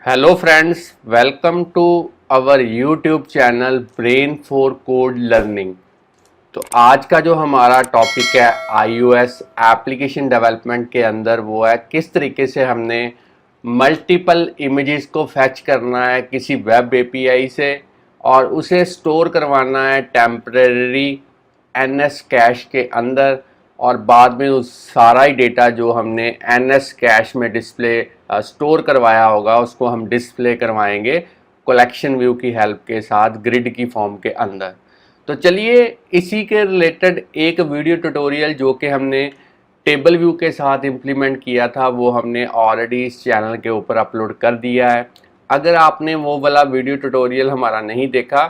Hello friends, welcome to our YouTube channel brain for code learning. तो आज का जो हमारा टॉपिक है iOS एप्लीकेशन डेवलपमेंट के अंदर वो है किस तरीके से हमने मल्टीपल इमेजेस को फैच करना है किसी वेब एपीआई से और उसे स्टोर करवाना है टेम्परेरी NS कैश के अंदर और बाद में उस सारा ही डेटा जो हमने NS कैश में डिस्प्ले स्टोर करवाया होगा उसको हम डिस्प्ले करवाएंगे कलेक्शन व्यू की हेल्प के साथ ग्रिड की फॉर्म के अंदर। तो चलिए इसी के रिलेटेड एक वीडियो ट्यूटोरियल जो कि हमने टेबल व्यू के साथ इम्प्लीमेंट किया था वो हमने ऑलरेडी इस चैनल के ऊपर अपलोड कर दिया है। अगर आपने वो वाला वीडियो ट्यूटोरियल हमारा नहीं देखा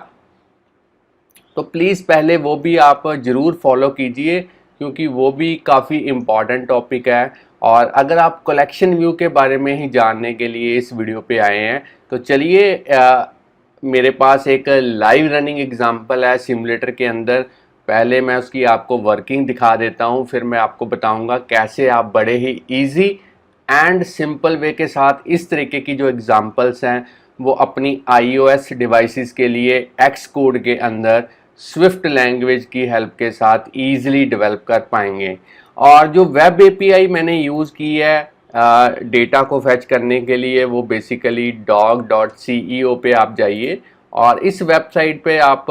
तो प्लीज़ पहले वो भी आप ज़रूर फॉलो कीजिए क्योंकि वो भी काफ़ी इम्पॉर्टेंट टॉपिक है। और अगर आप कलेक्शन व्यू के बारे में ही जानने के लिए इस वीडियो पे आए हैं तो चलिए मेरे पास एक लाइव रनिंग एग्जांपल है सिमुलेटर के अंदर। पहले मैं उसकी आपको वर्किंग दिखा देता हूँ, फिर मैं आपको बताऊँगा कैसे आप बड़े ही ईजी एंड सिंपल वे के साथ इस तरीके की जो एग्जांपल्स हैं वो अपनी iOS डिवाइसेस के लिए एक्स कोड के अंदर स्विफ्ट लैंग्वेज की हेल्प के साथ ईजिली डेवलप कर पाएंगे। और जो वेब एपीआई मैंने यूज़ की है डेटा को फैच करने के लिए वो बेसिकली dog.ceo पे आप जाइए और इस वेबसाइट पे आप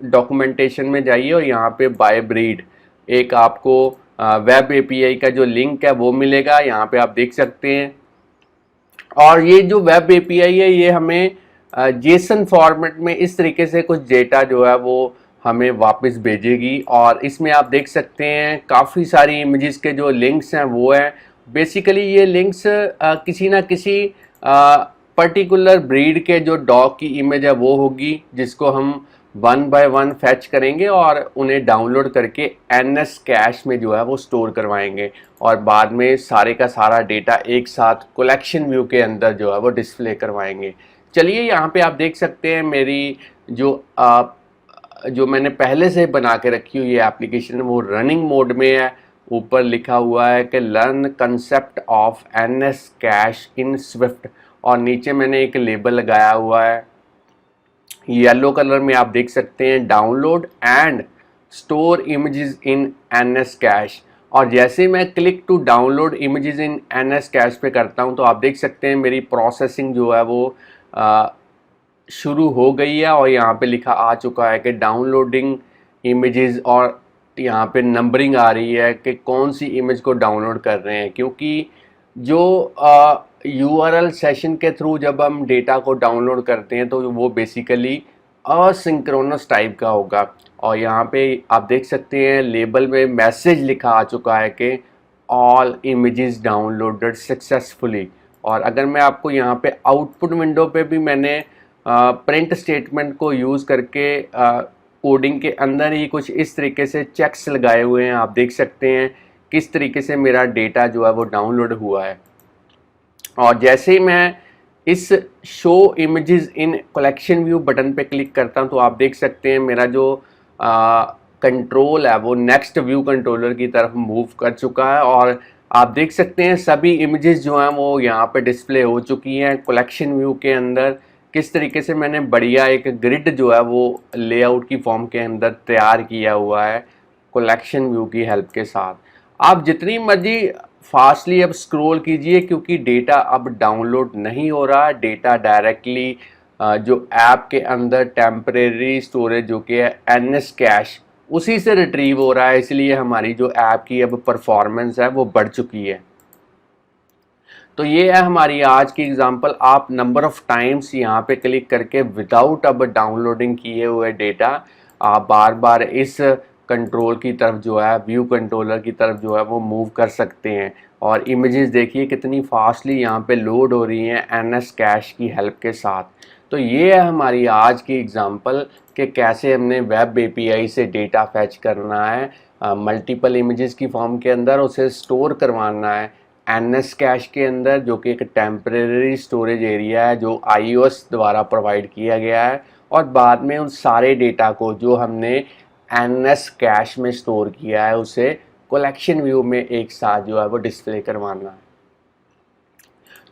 डॉक्यूमेंटेशन में जाइए और यहाँ पे बाय ब्रीड एक आपको वेब एपीआई का जो लिंक है वो मिलेगा, यहाँ पे आप देख सकते हैं। और ये जो वेब एपीआई है ये हमें जेसन फॉर्मेट में इस तरीके से कुछ डेटा जो है वो हमें वापस भेजेगी। और इसमें आप देख सकते हैं काफ़ी सारी इमेजेस के जो लिंक्स हैं वो हैं। बेसिकली ये लिंक्स किसी ना किसी पर्टिकुलर ब्रीड के जो डॉग की इमेज है वो होगी जिसको हम वन बाय वन फैच करेंगे और उन्हें डाउनलोड करके NS कैश में जो है वो स्टोर करवाएंगे और बाद में सारे का सारा डेटा एक साथ कलेक्शन व्यू के अंदर जो है वो डिस्प्ले करवाएंगे। चलिए यहाँ पे आप देख सकते हैं मेरी जो मैंने पहले से बना के रखी हुई है एप्लीकेशन वो रनिंग मोड में है। ऊपर लिखा हुआ है कि learn concept of NS cash in Swift और नीचे मैंने एक लेबल लगाया हुआ है येलो कलर में, आप देख सकते हैं download and store images in NS cache. और जैसे मैं click to download images in NS cache पे करता हूं तो आप देख सकते हैं मेरी प्रोसेसिंग जो है वो शुरू हो गई है और यहाँ पे लिखा आ चुका है कि डाउनलोडिंग इमेजेस और यहाँ पे नंबरिंग आ रही है कि कौन सी इमेज को डाउनलोड कर रहे हैं। क्योंकि जो URL सेशन के थ्रू जब हम डेटा को डाउनलोड करते हैं तो वो बेसिकली असिंक्रोनस टाइप का होगा। और यहाँ पे आप देख सकते हैं लेबल में मैसेज लिखा आ चुका है कि ऑल इमेजेस डाउनलोडेड सक्सेसफुली। और अगर मैं आपको यहाँ पे आउटपुट विंडो पे भी मैंने प्रिंट स्टेटमेंट को यूज़ करके कोडिंग के अंदर ही कुछ इस तरीके से चेक्स लगाए हुए हैं, आप देख सकते हैं किस तरीके से मेरा डेटा जो है वो डाउनलोड हुआ है। और जैसे ही मैं इस show images in collection view button पे क्लिक करता हूं तो आप देख सकते हैं मेरा जो कंट्रोल है वो नेक्स्ट व्यू कंट्रोलर की तरफ मूव कर चुका है। और आप देख सकते हैं सभी इमेजेस जो हैं वो यहाँ पे डिस्प्ले हो चुकी हैं कलेक्शन व्यू के अंदर। किस तरीके से मैंने बढ़िया एक ग्रिड जो है वो लेआउट की फॉर्म के अंदर तैयार किया हुआ है कलेक्शन व्यू की हेल्प के साथ। आप जितनी मर्जी फास्टली अब स्क्रॉल कीजिए क्योंकि डेटा अब डाउनलोड नहीं हो रहा है, डेटा डायरेक्टली जो ऐप के अंदर टेम्परेरी स्टोरेज जो कि है NS कैश उसी से रिट्रीव हो रहा है। इसलिए हमारी जो ऐप की अब परफॉर्मेंस है वो बढ़ चुकी है। तो ये है हमारी आज की एग्जांपल। आप नंबर ऑफ टाइम्स यहाँ पे क्लिक करके विदाउट अब डाउनलोडिंग किए हुए डेटा आप बार बार इस कंट्रोल की तरफ जो है व्यू कंट्रोलर की तरफ जो है वो मूव कर सकते हैं। और इमेजेस देखिए कितनी फास्टली यहाँ पे लोड हो रही हैं NS कैश की हेल्प के साथ। तो ये है हमारी आज की एग्जांपल कि कैसे हमने वेब एपीआई से डेटा फैच करना है मल्टीपल इमेजेस की फॉर्म के अंदर, उसे स्टोर करवाना है NS कैश के अंदर जो कि एक टेम्परेरी स्टोरेज एरिया है जो iOS द्वारा प्रोवाइड किया गया है। और बाद में उन सारे डेटा को जो हमने NS कैश में स्टोर किया है उसे कलेक्शन व्यू में एक साथ जो है वो डिस्प्ले करवाना है।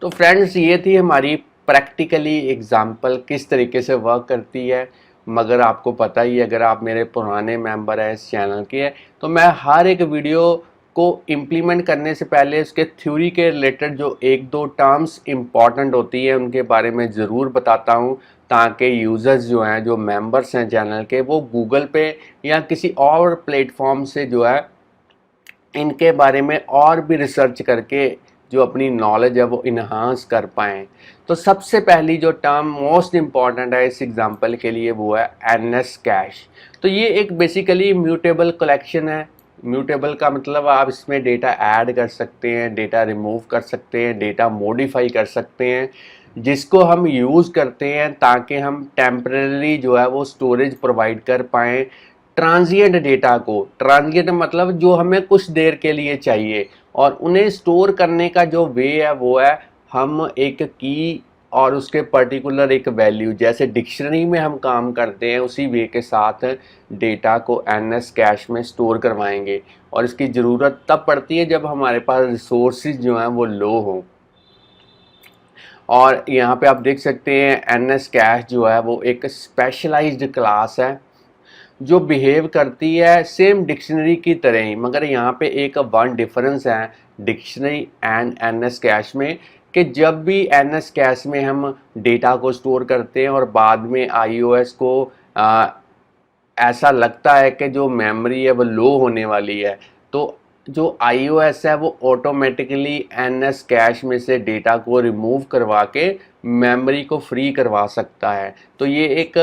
तो फ्रेंड्स ये थी हमारी प्रैक्टिकली एग्जांपल किस तरीके से वर्क करती है। मगर आपको पता ही है, अगर आप मेरे पुराने मेंबर हैं इस चैनल के, तो मैं हर एक वीडियो को इम्प्लीमेंट करने से पहले उसके थ्योरी के रिलेटेड जो एक दो टर्म्स इम्पॉर्टेंट होती है उनके बारे में ज़रूर बताता हूँ, ताकि यूज़र्स जो हैं, जो मेंबर्स हैं चैनल के, वो गूगल पे या किसी और प्लेटफॉर्म से जो है इनके बारे में और भी रिसर्च करके जो अपनी नॉलेज है वो इन्हांस कर पाएँ। तो सबसे पहली जो टर्म मोस्ट इम्पॉर्टेंट है इस एग्जांपल के लिए वो है एनएस कैश। तो ये एक बेसिकली म्यूटेबल कलेक्शन है। म्यूटेबल का मतलब आप इसमें डेटा ऐड कर सकते हैं, डेटा रिमूव कर सकते हैं, डेटा मॉडिफाई कर सकते हैं, जिसको हम यूज़ करते हैं ताकि हम टेम्परेरी जो है वो स्टोरेज प्रोवाइड कर पाएँ ट्रांजिएंट डेटा को। ट्रांजिएंट मतलब जो हमें कुछ देर के लिए चाहिए, और उन्हें स्टोर करने का जो वे है वो है हम एक की और उसके पर्टिकुलर एक वैल्यू, जैसे डिक्शनरी में हम काम करते हैं उसी वे के साथ डेटा को एनएस कैश में स्टोर करवाएंगे। और इसकी ज़रूरत तब पड़ती है जब हमारे पास रिसोर्सेज जो हैं वो लो हों। और यहाँ पे आप देख सकते हैं एनएस कैश जो है वो एक स्पेशलाइज्ड क्लास है जो बिहेव करती है सेम डिक्शनरी की तरह ही, मगर यहाँ पे एक वन डिफरेंस है डिक्शनरी एंड एनएस कैश में, कि जब भी एनएस कैश में हम डेटा को स्टोर करते हैं और बाद में आईओएस को ऐसा लगता है कि जो मेमोरी है वो लो होने वाली है, तो जो iOS है वो ऑटोमेटिकली एनएस कैश में से डेटा को रिमूव करवा के मेमोरी को फ्री करवा सकता है। तो ये एक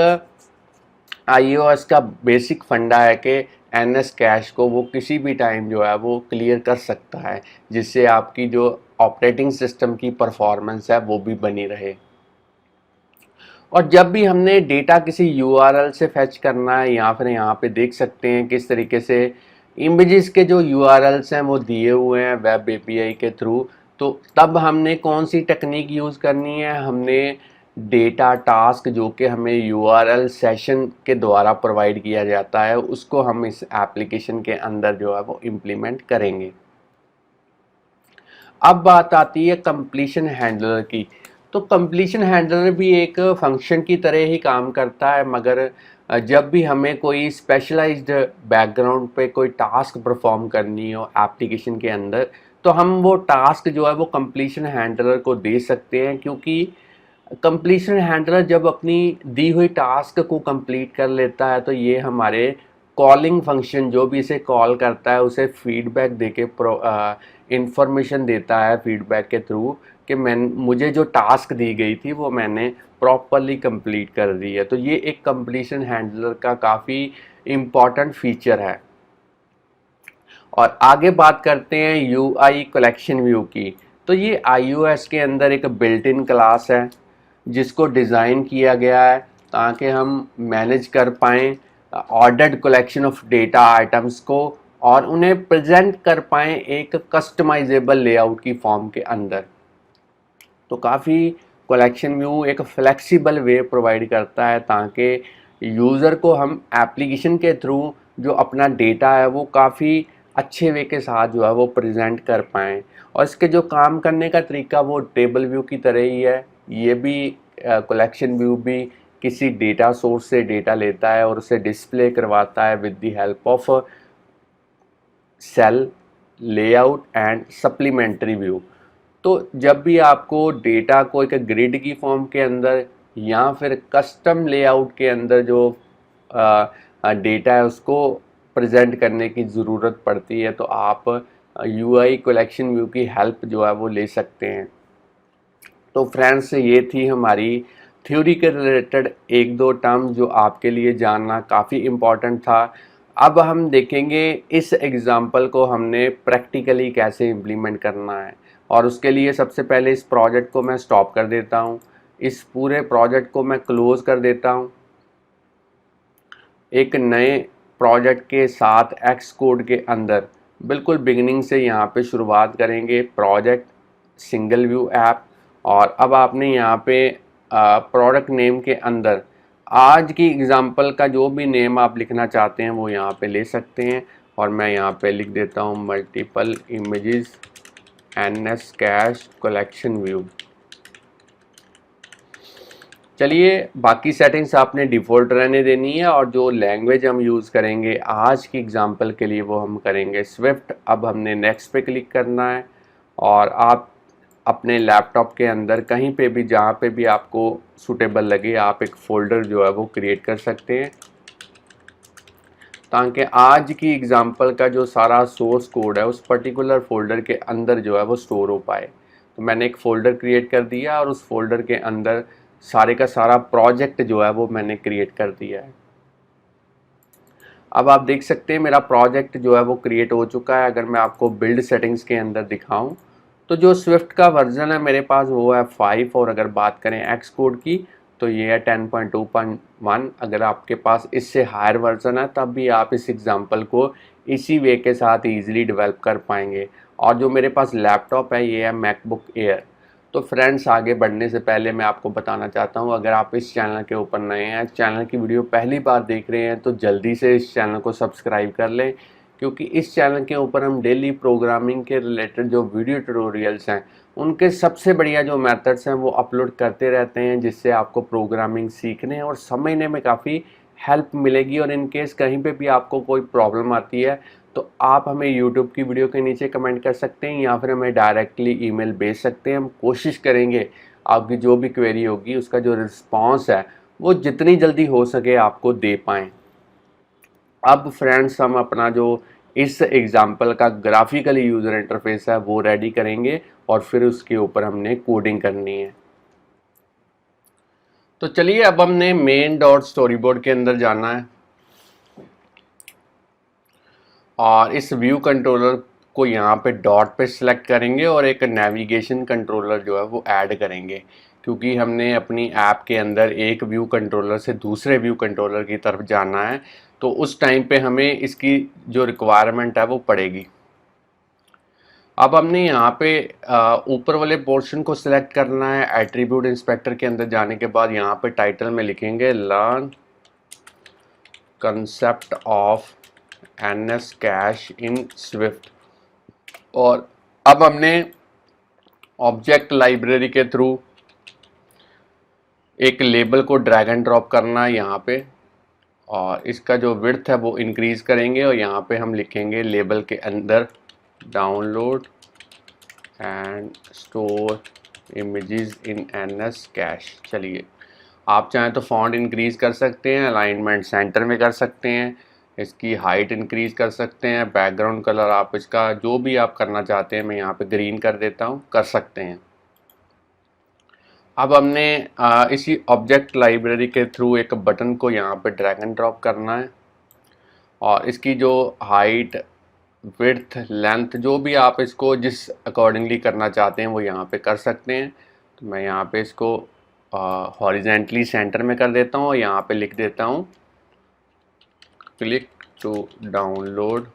iOS का बेसिक फंडा है कि एनएस कैश को वो किसी भी टाइम जो है वो क्लियर कर सकता है, जिससे आपकी जो ऑपरेटिंग सिस्टम की परफॉर्मेंस है वो भी बनी रहे। और जब भी हमने डेटा किसी यूआरएल से फेच करना है, या फिर यहाँ पे देख सकते हैं किस तरीके से इमेजेस के जो यूआरएल्स हैं वो दिए हुए हैं वेब एपीआई के थ्रू, तो तब हमने कौन सी टेक्निक यूज़ करनी है, हमने डेटा टास्क जो कि हमें यूआरएल सेशन के द्वारा प्रोवाइड किया जाता है उसको हम इस एप्लीकेशन के अंदर जो है वो इम्प्लीमेंट करेंगे। अब बात आती है कंप्लीशन हैंडलर की। तो कंप्लीशन हैंडलर भी एक फंक्शन की तरह ही काम करता है, मगर जब भी हमें कोई स्पेशलाइज्ड बैकग्राउंड पे कोई टास्क परफॉर्म करनी हो एप्लीकेशन के अंदर, तो हम वो टास्क जो है वो कंप्लीशन हैंडलर को दे सकते हैं, क्योंकि कंप्लीशन हैंडलर जब अपनी दी हुई टास्क को कंप्लीट कर लेता है तो ये हमारे कॉलिंग फंक्शन जो भी इसे कॉल करता है उसे फीडबैक देके इंफॉर्मेशन देता है फीडबैक के थ्रू कि मुझे जो टास्क दी गई थी वो मैंने प्रॉपरली कंप्लीट कर दी है। तो ये एक कंप्लीशन हैंडलर का काफ़ी इम्पॉर्टेंट फीचर है। और आगे बात करते हैं यूआई कलेक्शन व्यू की। तो ये iOS के अंदर एक बिल्ट इन क्लास है जिसको डिज़ाइन किया गया है ताकि हम मैनेज कर पाएँ ordered collection of data items को और उन्हें प्रेजेंट कर पाएँ एक कस्टमाइजेबल लेआउट की फॉर्म के अंदर। तो काफ़ी कलेक्शन व्यू एक फ्लेक्सिबल वे प्रोवाइड करता है ताकि यूज़र को हम एप्लीकेशन के थ्रू जो अपना डेटा है वो काफ़ी अच्छे वे के साथ जो है वो प्रेजेंट कर पाएँ। और इसके जो काम करने का तरीका वो टेबल व्यू की तरह ही है। ये भी कलेक्शन व्यू भी किसी डेटा सोर्स से डेटा लेता है और उसे डिस्प्ले करवाता है with the help of cell layout and supplementary view. तो जब भी आपको डेटा को एक ग्रिड की फॉर्म के अंदर या फिर कस्टम लेआउट के अंदर जो डेटा है उसको प्रेजेंट करने की ज़रूरत पड़ती है तो आप यूआई कलेक्शन व्यू की हेल्प जो है वो ले सकते हैं। तो फ्रेंड्स ये थी हमारी थ्योरी के रिलेटेड एक दो टर्म जो आपके लिए जानना काफ़ी इम्पॉर्टेंट था। अब हम देखेंगे इस एग्ज़ाम्पल को हमने प्रैक्टिकली कैसे इम्प्लीमेंट करना है, और उसके लिए सबसे पहले इस प्रोजेक्ट को मैं स्टॉप कर देता हूँ। इस पूरे प्रोजेक्ट को मैं क्लोज़ कर देता हूँ। एक नए प्रोजेक्ट के साथ एक्स कोड के अंदर बिल्कुल बिगिनिंग से यहाँ पे शुरुआत करेंगे प्रोजेक्ट सिंगल व्यू ऐप। और अब आपने यहाँ पे प्रोडक्ट नेम के अंदर आज की एग्ज़ाम्पल का जो भी नेम आप लिखना चाहते हैं वो यहाँ पे ले सकते हैं। और मैं यहाँ पे लिख देता हूँ multiple images NS cash collection view. चलिए बाकी सेटिंग्स आपने डिफ़ॉल्ट रहने देनी है और जो लैंग्वेज हम यूज़ करेंगे आज की एग्जांपल के लिए वो हम करेंगे स्विफ्ट। अब हमने नेक्स्ट पे क्लिक करना है और आप अपने लैपटॉप के अंदर कहीं पे भी जहाँ पे भी आपको सूटेबल लगे आप एक फ़ोल्डर जो है वो क्रिएट कर सकते हैं ताकि आज की एग्जांपल का जो सारा सोर्स कोड है उस पर्टिकुलर फ़ोल्डर के अंदर जो है वो स्टोर हो पाए। तो मैंने एक फ़ोल्डर क्रिएट कर दिया और उस फ़ोल्डर के अंदर सारे का सारा प्रोजेक्ट जो है वो मैंने क्रिएट कर दिया है। अब आप देख सकते हैं मेरा प्रोजेक्ट जो है वो क्रिएट हो चुका है। अगर मैं आपको बिल्ड सेटिंग्स के अंदर दिखाऊं तो जो स्विफ्ट का वर्जन है मेरे पास वो है 5 और अगर बात करें एक्स कोड की तो ये है 10.2.1। अगर आपके पास इससे हायर वर्जन है तब भी आप इस एग्जांपल को इसी वे के साथ ईजिली डेवलप कर पाएंगे। और जो मेरे पास लैपटॉप है ये है मैकबुक एयर। तो फ्रेंड्स आगे बढ़ने से पहले मैं आपको बताना चाहता हूँ अगर आप इस चैनल के ऊपर नए हैं, चैनल की वीडियो पहली बार देख रहे हैं तो जल्दी से इस चैनल को सब्सक्राइब कर लें क्योंकि इस चैनल के ऊपर हम डेली प्रोग्रामिंग के रिलेटेड जो वीडियो ट्यूटोरियल्स हैं उनके सबसे बढ़िया जो मेथड्स हैं वो अपलोड करते रहते हैं जिससे आपको प्रोग्रामिंग सीखने और समझने में काफ़ी हेल्प मिलेगी। और इन केस कहीं पे भी आपको कोई प्रॉब्लम आती है तो आप हमें यूट्यूब की वीडियो के नीचे कमेंट कर सकते हैं या फिर हमें डायरेक्टली ईमेल भेज सकते हैं। हम कोशिश करेंगे आपकी जो भी क्वेरी होगी उसका जो रिस्पांस है वो जितनी जल्दी हो सके आपको दे पाएँ। अब फ्रेंड्स हम अपना जो इस एग्जाम्पल का ग्राफिकली यूज़र इंटरफेस है वो रेडी करेंगे और फिर उसके ऊपर हमने कोडिंग करनी है। तो चलिए अब हमने मेन डॉट स्टोरी बोर्ड के अंदर जाना है और इस व्यू कंट्रोलर को यहाँ पे डॉट पे सिलेक्ट करेंगे और एक नेविगेशन कंट्रोलर जो है वो ऐड करेंगे क्योंकि हमने अपनी ऐप के अंदर एक व्यू कंट्रोलर से दूसरे व्यू कंट्रोलर की तरफ जाना है तो उस टाइम पे हमें इसकी जो रिक्वायरमेंट है वो पड़ेगी। अब हमने यहाँ पे ऊपर वाले पोर्शन को सिलेक्ट करना है। एट्रीब्यूट इंस्पेक्टर के अंदर जाने के बाद यहाँ पे टाइटल में लिखेंगे learn concept of NS cash in Swift. और अब हमने ऑब्जेक्ट लाइब्रेरी के थ्रू एक लेबल को ड्रैग एंड ड्रॉप करना है यहाँ पे और इसका जो विड्थ है वो इंक्रीज करेंगे और यहाँ पे हम लिखेंगे लेबल के अंदर download and store images in NS cash. चलिए आप चाहें तो फॉन्ट इंक्रीज कर सकते हैं, अलाइनमेंट सेंटर में कर सकते हैं, इसकी हाइट इंक्रीज कर सकते हैं, बैकग्राउंड कलर आप इसका जो भी आप करना चाहते हैं मैं यहाँ पे ग्रीन कर देता हूँ, कर सकते हैं। अब हमने इसी ऑब्जेक्ट लाइब्रेरी के थ्रू एक बटन को यहाँ पे ड्रैग एंड ड्रॉप करना है और इसकी जो हाइट विड्थ लेंथ जो भी आप इसको जिस अकॉर्डिंगली करना चाहते हैं वो यहाँ पे कर सकते हैं। तो मैं यहाँ पे इसको हॉरिजेंटली सेंटर में कर देता हूँ और यहाँ पे लिख देता हूँ क्लिक टू डाउनलोड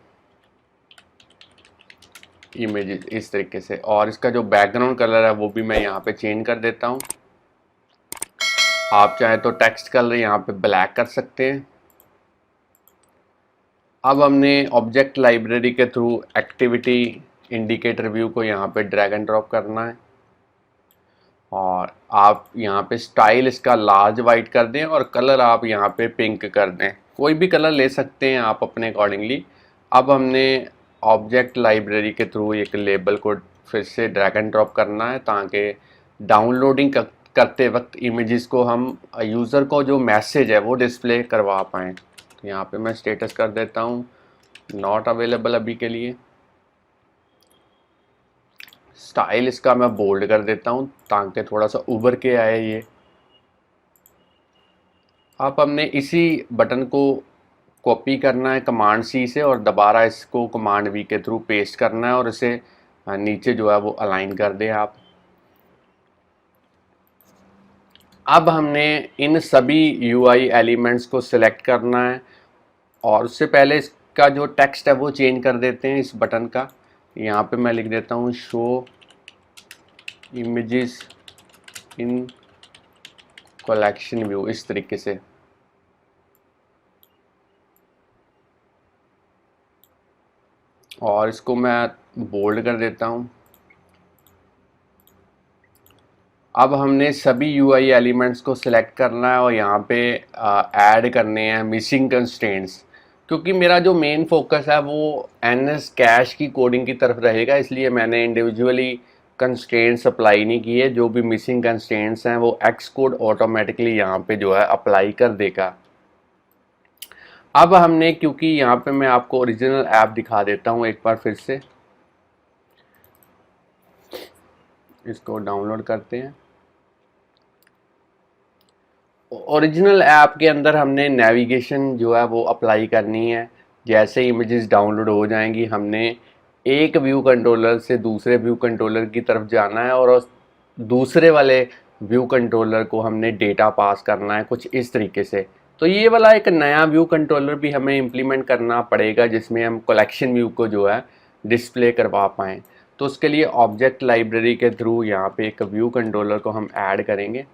इमेजेस इस तरीके से। और इसका जो बैकग्राउंड कलर है वो भी मैं यहाँ पे चेंज कर देता हूँ। आप चाहे तो टेक्स्ट कलर यहाँ पे ब्लैक कर सकते हैं। अब हमने ऑब्जेक्ट लाइब्रेरी के थ्रू एक्टिविटी इंडिकेटर व्यू को यहाँ पे ड्रैग एंड ड्रॉप करना है और आप यहाँ पे स्टाइल इसका लार्ज वाइट कर दें और कलर आप यहाँ पे पिंक कर दें, कोई भी कलर ले सकते हैं आप अपने अकॉर्डिंगली। अब हमने ऑब्जेक्ट लाइब्रेरी के थ्रू एक लेबल को फिर से ड्रैग एंड ड्रॉप करना है ताकि डाउनलोडिंग करते वक्त इमेजेस को हम यूज़र को जो मैसेज है वो डिस्प्ले करवा पाएँ। तो यहाँ पे मैं स्टेटस कर देता हूँ नॉट अवेलेबल अभी के लिए। स्टाइल इसका मैं बोल्ड कर देता हूँ ताकि थोड़ा सा उभर के आए ये। अब हमने इसी बटन को कॉपी करना है कमांड सी से और दोबारा इसको कमांड वी के थ्रू पेस्ट करना है और इसे नीचे जो है वो अलाइन कर दें आप। अब हमने इन सभी यूआई एलिमेंट्स को सिलेक्ट करना है और उससे पहले इसका जो टेक्स्ट है वो चेंज कर देते हैं इस बटन का। यहाँ पे मैं लिख देता हूँ show images in collection view इस तरीके से। और इसको मैं बोल्ड कर देता हूँ। अब हमने सभी यूआई एलिमेंट्स को सिलेक्ट करना है और यहाँ पे ऐड करने हैं मिसिंग कंस्ट्रेंट्स, क्योंकि मेरा जो मेन फोकस है वो एनएस कैश की कोडिंग की तरफ रहेगा, इसलिए मैंने इंडिविजुअली कंस्ट्रेंट्स अप्लाई नहीं किए। जो भी मिसिंग कंस्ट्रेंट्स हैं वो एक्स कोड ऑटोमेटिकली यहाँ पे जो है अप्लाई कर देगा। अब हमने, क्योंकि यहाँ पे मैं आपको ओरिजिनल ऐप दिखा देता हूँ एक बार फिर से, इसको डाउनलोड करते हैं। ओरिजिनल ऐप के अंदर हमने नेविगेशन जो है वो अप्लाई करनी है। जैसे इमेजेस डाउनलोड हो जाएंगी, हमने एक व्यू कंट्रोलर से दूसरे व्यू कंट्रोलर की तरफ जाना है और उस दूसरे वाले व्यू कंट्रोलर को हमने डेटा पास करना है कुछ इस तरीके से। तो ये वाला एक नया व्यू कंट्रोलर भी हमें इम्प्लीमेंट करना पड़ेगा जिसमें हम कलेक्शन व्यू को जो है डिस्प्ले करवा पाएँ। तो उसके लिए ऑब्जेक्ट लाइब्रेरी के थ्रू यहाँ पे एक व्यू कंट्रोलर को हम ऐड करेंगे।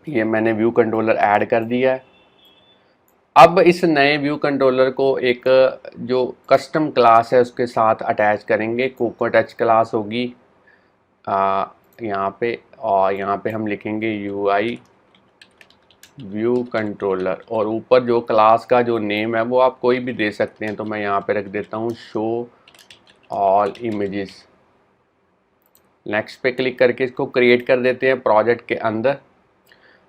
ये मैंने व्यू कंट्रोलर ऐड कर दिया है। अब इस नए व्यू कंट्रोलर को एक जो कस्टम क्लास है उसके साथ अटैच करेंगे। कोको टच क्लास होगी यहाँ पे, और यहाँ पे हम लिखेंगे यूआई व्यू कंट्रोलर, और ऊपर जो क्लास का जो नेम है वो आप कोई भी दे सकते हैं। तो मैं यहाँ पे रख देता हूँ शो ऑल इमेजेस। नेक्स्ट पे क्लिक करके इसको क्रिएट कर देते हैं प्रोजेक्ट के अंदर।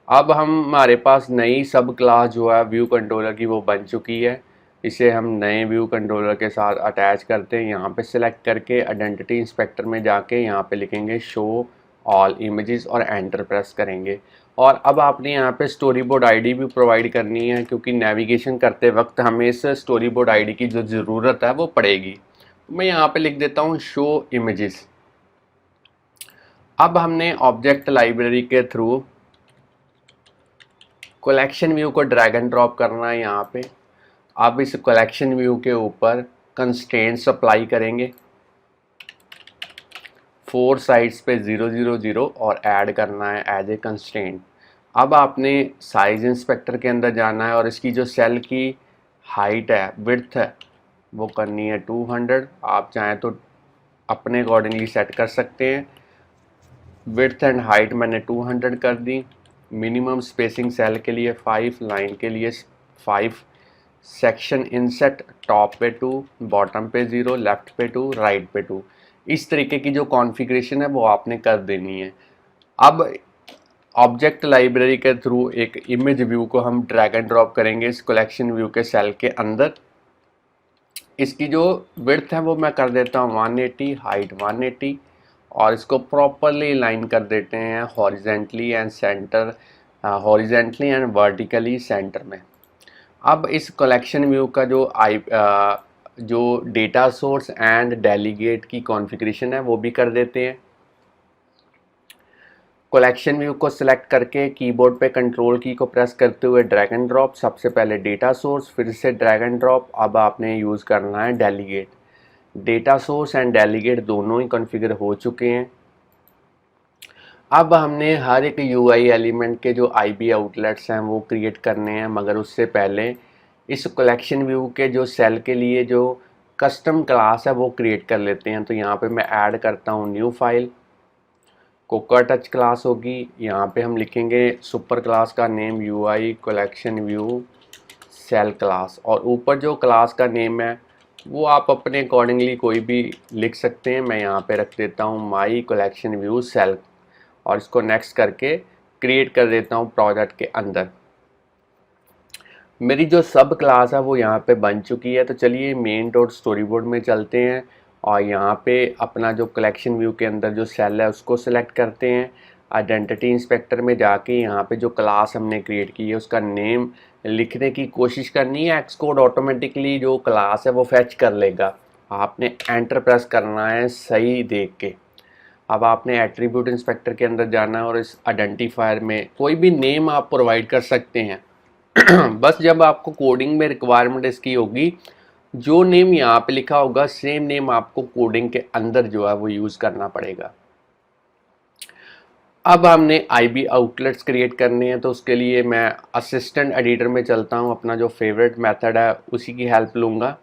अब हमारे पास नई सब क्लास जो है व्यू कंट्रोलर की वो बन चुकी है। इसे हम नए व्यू कंट्रोलर के साथ अटैच करते हैं। यहाँ पे सिलेक्ट करके आइडेंटिटी इंस्पेक्टर में जाके यहाँ पे लिखेंगे शो ऑल इमेजेस और एंटर प्रेस करेंगे। और अब आपने यहाँ पे स्टोरी बोर्ड आईडी भी प्रोवाइड करनी है, क्योंकि नेविगेशन करते वक्त हमें इस स्टोरी बोर्ड आईडी की जो ज़रूरत है वो पड़ेगी। मैं यहाँ पे लिख देता हूँ शो इमेजेस। अब हमने ऑब्जेक्ट लाइब्रेरी के थ्रू कलेक्शन व्यू को ड्रैग एंड ड्रॉप करना है यहाँ पे। अब इस कलेक्शन व्यू के ऊपर कंस्ट्रेंट्स अप्लाई करेंगे 4 साइड्स पे 0 0 0 और ऐड करना है एज ए कंस्ट्रेंट। अब आपने साइज इंस्पेक्टर के अंदर जाना है और इसकी जो सेल की हाइट है, विड्थ है, वो करनी है 200। आप चाहें तो अपने अकॉर्डिंगली सेट कर सकते हैं। विड्थ एंड हाइट मैंने 200 कर दी। मिनिमम स्पेसिंग सेल के लिए 5, लाइन के लिए 5, सेक्शन इनसेट टॉप पे 2, बॉटम पे 0, लेफ्ट पे 2, राइट पे 2। इस तरीके की जो कॉन्फ़िगरेशन है वो आपने कर देनी है। अब ऑब्जेक्ट लाइब्रेरी के थ्रू एक इमेज व्यू को हम ड्रैग एंड ड्रॉप करेंगे इस कलेक्शन व्यू के सेल के अंदर। इसकी जो विड्थ है वो मैं कर देता हूँ 180, हाइट 180, और इसको प्रॉपरली लाइन कर देते हैं horizontally and centre, horizontally and vertically centre में। अब इस कलेक्शन व्यू का जो डेटा सोर्स एंड डेलीगेट की कॉन्फ़िगरेशन है वो भी कर देते हैं। कलेक्शन व्यू को सिलेक्ट करके कीबोर्ड पे कंट्रोल की को प्रेस करते हुए ड्रैग एंड ड्रॉप। सबसे पहले डेटा सोर्स, फिर से ड्रैग एंड ड्रॉप। अब आपने यूज़ करना है delegate. Data source and delegate दोनों ही कॉन्फ़िगर हो चुके हैं। अब हमने हर एक यूआई एलिमेंट के जो आईबी आउटलेट्स हैं वो क्रिएट करने हैं, मगर उससे पहले इस कलेक्शन व्यू के जो सेल के लिए जो कस्टम क्लास है वो क्रिएट कर लेते हैं। तो यहाँ पे मैं ऐड करता हूँ new file, Cocoa Touch class होगी। यहाँ पे हम लिखेंगे सुपर क्लास का name UI collection view cell class, और ऊपर जो क्लास का नेम है वो आप अपने अकॉर्डिंगली कोई भी लिख सकते हैं। मैं यहाँ पे रख देता हूँ माई कलेक्शन व्यू सेल, और इसको नेक्स्ट करके क्रिएट कर देता हूँ प्रोजेक्ट के अंदर। मेरी जो सब क्लास है वो यहाँ पे बन चुकी है। तो चलिए मेन डॉट स्टोरी बोर्ड में चलते हैं और यहाँ पे अपना जो कलेक्शन व्यू के अंदर जो सेल है उसको सिलेक्ट करते हैं। आइडेंटिटी इंस्पेक्टर में जाके यहाँ पे जो क्लास हमने क्रिएट की है उसका नेम लिखने की कोशिश करनी है। एक्स कोड ऑटोमेटिकली जो क्लास है वो फैच कर लेगा। आपने एंटर प्रेस करना है सही देख के। अब आपने एट्रीब्यूट इंस्पेक्टर के अंदर जाना है और इस आइडेंटिफायर में कोई भी नेम आप प्रोवाइड कर सकते हैं। बस जब आपको कोडिंग में रिक्वायरमेंट इसकी होगी, जो नेम यहाँ पे लिखा होगा सेम नेम आपको कोडिंग के अंदर जो है वो यूज़ करना पड़ेगा। अब हमने आईबी आउटलेट्स क्रिएट करने हैं, तो उसके लिए मैं असिस्टेंट एडिटर में चलता हूँ। अपना जो फेवरेट मेथड है उसी की हेल्प लूँगा।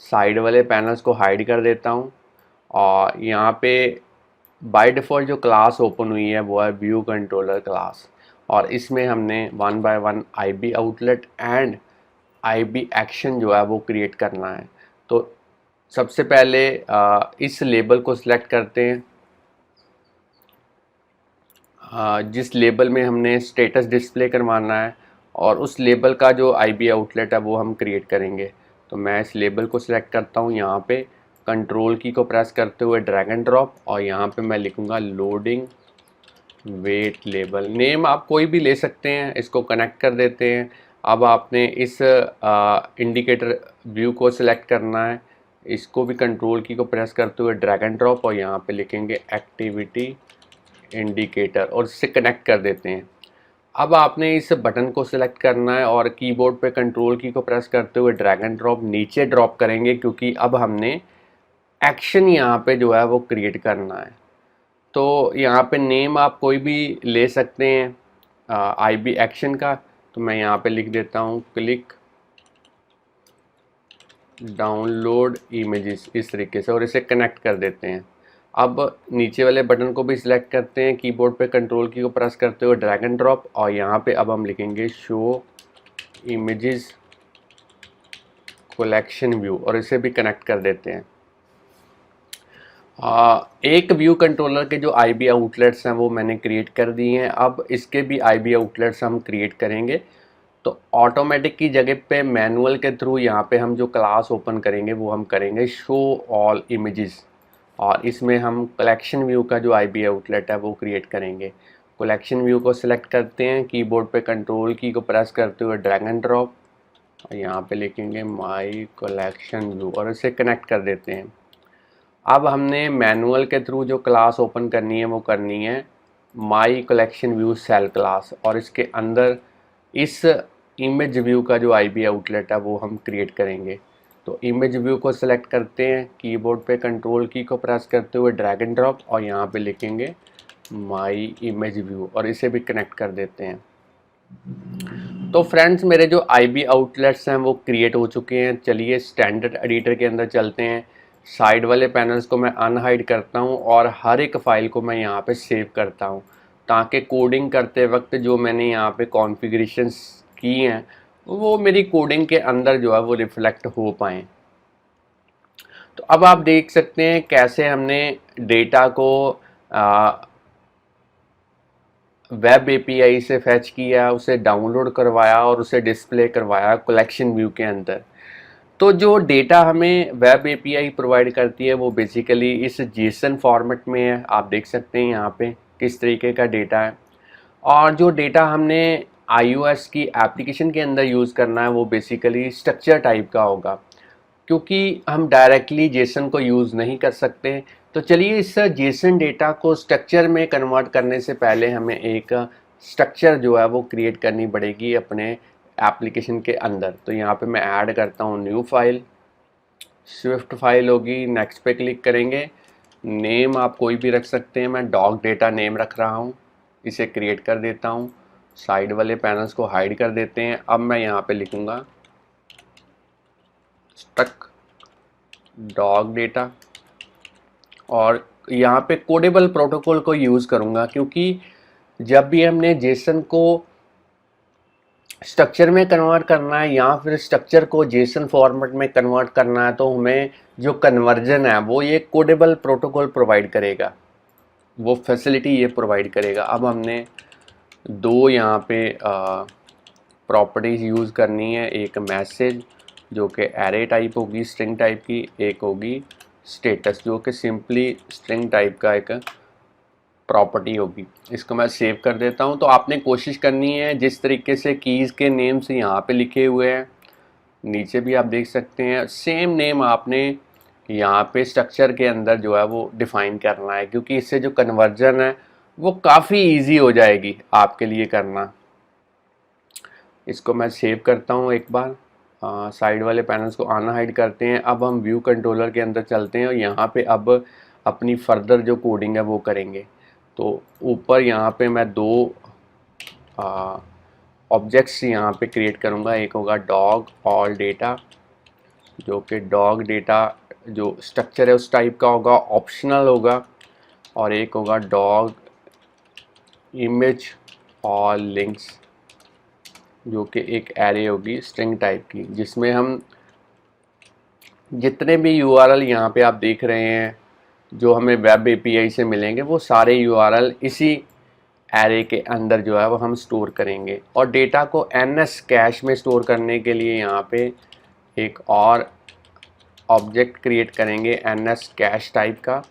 साइड वाले पैनल्स को हाइड कर देता हूँ और यहाँ पे बाय डिफ़ॉल्ट जो क्लास ओपन हुई है वो है व्यू कंट्रोलर क्लास, और इसमें हमने one by one IB outlet and IB action जो है वो क्रिएट करना है। तो सबसे पहले इस लेबल को सिलेक्ट करते हैं, जिस लेबल में हमने स्टेटस डिस्प्ले करवाना है, और उस लेबल का जो आईबी आउटलेट है वो हम क्रिएट करेंगे। तो मैं इस लेबल को सिलेक्ट करता हूँ, यहाँ पे कंट्रोल की को प्रेस करते हुए ड्रैग एंड ड्रॉप, और यहाँ पे मैं लिखूँगा लोडिंग वेट लेबल। नेम आप कोई भी ले सकते हैं, इसको कनेक्ट कर देते हैं। अब आपने इस इंडिकेटर व्यू को सिलेक्ट करना है, इसको भी कंट्रोल की को प्रेस करते हुए ड्रैग एंड ड्रॉप, और यहाँ पे लिखेंगे एक्टिविटी इंडिकेटर, और इससे कनेक्ट कर देते हैं। अब आपने इस बटन को सिलेक्ट करना है और कीबोर्ड पे कंट्रोल की को प्रेस करते हुए ड्रैग एंड ड्रॉप नीचे ड्रॉप करेंगे, क्योंकि अब हमने एक्शन यहाँ पे जो है वो क्रिएट करना है। तो यहाँ पे नेम आप कोई भी ले सकते हैं आईबी एक्शन का। तो मैं यहाँ पे लिख देता हूँ क्लिक डाउनलोड इमेजेस, इस तरीके से, और इसे कनेक्ट कर देते हैं। अब नीचे वाले बटन को भी सिलेक्ट करते हैं, कीबोर्ड पे कंट्रोल की को प्रेस करते हुए ड्रैग एंड ड्रॉप, और यहाँ पे अब हम लिखेंगे शो इमेजेस कलेक्शन व्यू, और इसे भी कनेक्ट कर देते हैं। एक व्यू कंट्रोलर के जो आईबी आउटलेट्स हैं वो मैंने क्रिएट कर दिए हैं। अब इसके भी आईबी आउटलेट्स हम क्रिएट करेंगे। तो ऑटोमेटिक की जगह पे मैनुअल के थ्रू यहाँ पे हम जो क्लास ओपन करेंगे वो हम करेंगे शो ऑल इमेजेस, और इसमें हम कलेक्शन व्यू का जो आईबी आउटलेट है वो क्रिएट करेंगे। कलेक्शन व्यू को सिलेक्ट करते हैं, कीबोर्ड पे कंट्रोल की को प्रेस करते हुए ड्रैग एंड ड्रॉप, और यहाँ पे लिखेंगे माई कलेक्शन व्यू, और इसे कनेक्ट कर देते हैं। अब हमने मैनुअल के थ्रू जो क्लास ओपन करनी है वो करनी है my collection view cell class, और इसके अंदर इस इमेज व्यू का जो आईबी आउटलेट है वो हम क्रिएट करेंगे। तो इमेज व्यू को सिलेक्ट करते हैं, कीबोर्ड पे कंट्रोल की को प्रेस करते हुए ड्रैग एंड ड्रॉप, और यहाँ पे लिखेंगे माई इमेज व्यू, और इसे भी कनेक्ट कर देते हैं। तो फ्रेंड्स, मेरे जो आईबी आउटलेट्स हैं वो क्रिएट हो चुके हैं। चलिए स्टैंडर्ड एडिटर के अंदर चलते हैं। साइड वाले पैनल्स को मैं अनहाइड करता हूं, और हर एक फ़ाइल को मैं यहाँ पे सेव करता हूं, ताकि कोडिंग करते वक्त जो मैंने यहाँ पे कॉन्फ़िगरेशंस की हैं वो मेरी कोडिंग के अंदर जो है वो रिफ्लेक्ट हो पाएँ। तो अब आप देख सकते हैं कैसे हमने डेटा को वेब एपीआई से फैच किया, उसे डाउनलोड करवाया और उसे डिस्प्ले करवाया कलेक्शन व्यू के अंदर। तो जो डेटा हमें वेब एपीआई प्रोवाइड करती है वो बेसिकली इस जेसन फॉर्मेट में है। आप देख सकते हैं यहाँ पे किस तरीके का डेटा है, और जो डेटा हमने iOS की एप्लीकेशन के अंदर यूज़ करना है वो बेसिकली स्ट्रक्चर टाइप का होगा, क्योंकि हम डायरेक्टली जेसन को यूज़ नहीं कर सकते। तो चलिए इस जेसन डेटा को स्ट्रक्चर में कन्वर्ट करने से पहले हमें एक स्ट्रक्चर जो है वो क्रिएट करनी पड़ेगी अपने एप्लीकेशन के अंदर। तो यहाँ पे मैं ऐड करता हूँ न्यू फाइल, स्विफ्ट फाइल होगी, नेक्स्ट पे क्लिक करेंगे। नेम आप कोई भी रख सकते हैं, मैं डॉग डेटा नेम रख रहा हूँ, इसे क्रिएट कर देता हूँ। साइड वाले पैनल्स को हाइड कर देते हैं। अब मैं यहाँ पे लिखूँगा स्टक डॉग डेटा, और यहाँ पे कोडेबल प्रोटोकॉल को यूज़ करूँगा, क्योंकि जब भी हमने जेसन को स्ट्रक्चर में कन्वर्ट करना है या फिर स्ट्रक्चर को जेसन फॉर्मेट में कन्वर्ट करना है, तो हमें जो कन्वर्जन है वो ये कोडेबल प्रोटोकॉल प्रोवाइड करेगा, वो फैसिलिटी ये प्रोवाइड करेगा। अब हमने दो यहाँ पे प्रॉपर्टीज़ यूज़ करनी है, एक मैसेज जो कि एरे टाइप होगी स्ट्रिंग टाइप की, एक होगी स्टेटस जो कि सिंपली स्ट्रिंग टाइप का एक प्रॉपर्टी होगी। इसको मैं सेव कर देता हूँ। तो आपने कोशिश करनी है जिस तरीके से कीज़ के नेम्स यहाँ पे लिखे हुए हैं, नीचे भी आप देख सकते हैं, सेम नेम आपने यहाँ पे स्ट्रक्चर के अंदर जो है वो डिफ़ाइन करना है, क्योंकि इससे जो कन्वर्जन है वो काफ़ी इजी हो जाएगी आपके लिए करना। इसको मैं सेव करता हूँ एक बार। साइड वाले पैनल्स को अनहाइड करते हैं। अब हम व्यू कंट्रोलर के अंदर चलते हैं और यहाँ पे अब अपनी फर्दर जो कोडिंग है वो करेंगे। तो ऊपर यहाँ पे मैं दो ऑब्जेक्ट्स यहाँ पे क्रिएट करूँगा। एक होगा डॉग ऑल डेटा, जो कि डॉग डेटा जो स्ट्रक्चर है उस टाइप का होगा, ऑप्शनल होगा। और एक होगा डॉग इमेज ऑल लिंक्स, जो कि एक एरे होगी स्ट्रिंग टाइप की, जिसमें हम जितने भी यूआरएल यहाँ पे आप देख रहे हैं जो हमें वेब एपीआई से मिलेंगे, वो सारे यूआरएल इसी एरे के अंदर जो है वो हम स्टोर करेंगे। और डेटा को एनएस कैश में स्टोर करने के लिए यहाँ पे एक और ऑब्जेक्ट क्रिएट करेंगे एनएस कैश टाइप का,